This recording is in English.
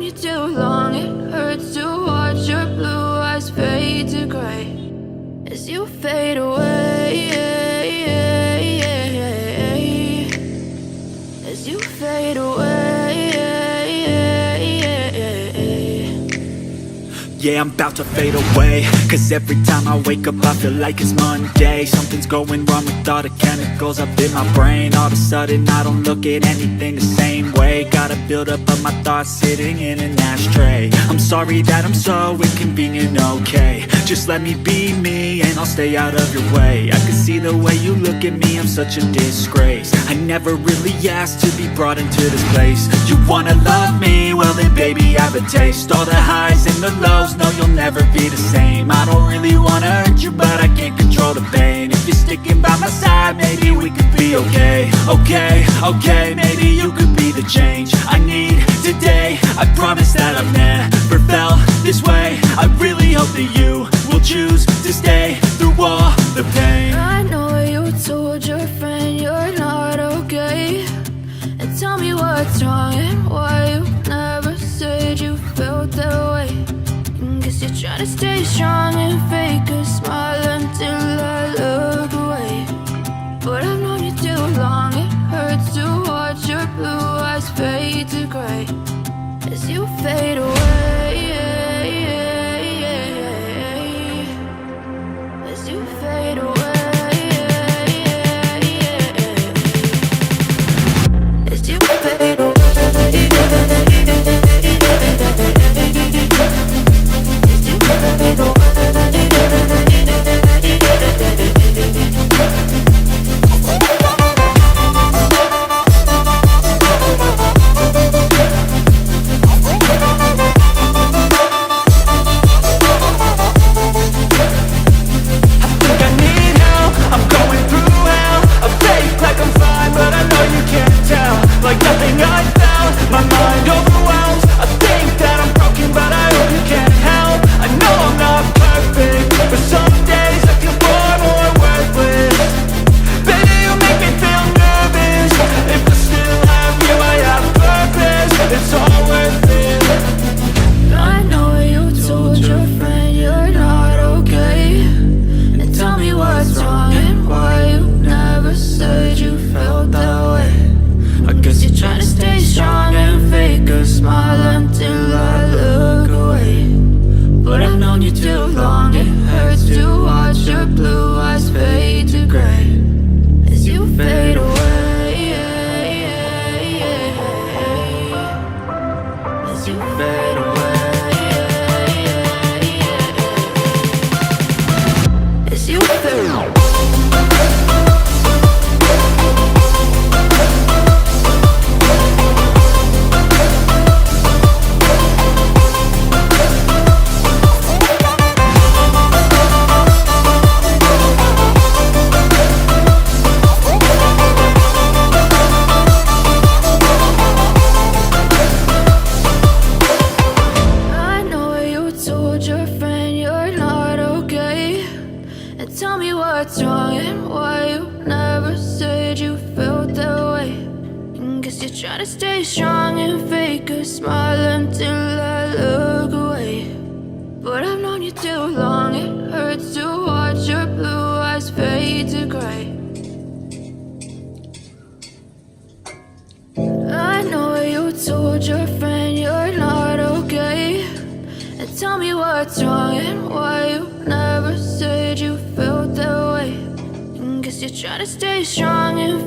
you too long. It hurts to watch your blue eyes fade to gray as you fade away, as you fade away. Yeah, I'm about to fade away, cause every time I wake up I feel like it's Monday. Something's going wrong with all the chemicals up in my brain. All of a sudden I don't look at anything the same way. Gotta build up of my thoughts sitting in an ashtray. I'm sorry that I'm so inconvenient, okay. Just let me be me and I'll stay out of your way. I can see the way you look at me, I'm such a disgrace. I never really asked to be brought into this place. You wanna love me? Well then baby I have a taste. All the highs and the lows, no you'll never be the same. I don't really wanna hurt you but I can't control the pain. If you're sticking by my side maybe we could be okay. Okay, maybe you could be the change I need today. I promise that I've never felt this way. I really hope that you will choose to stay through all the pain. I know you told your friend you're not okay, and tell me what's wrong and why you never said you felt that way. Guess you're trying to stay strong and fake a smile until I look away. But I've known you too long. It hurts to watch your blue eyes fade to gray as you fade away, as you fade away, as you fade away. Try to stay strong and fake a smile until I look away. But I've known you too long. It hurts to watch your blue eyes fade to gray. I know you told your friend you're not okay, and tell me what's wrong and why you never said you felt that way. Guess you're trying to stay strong and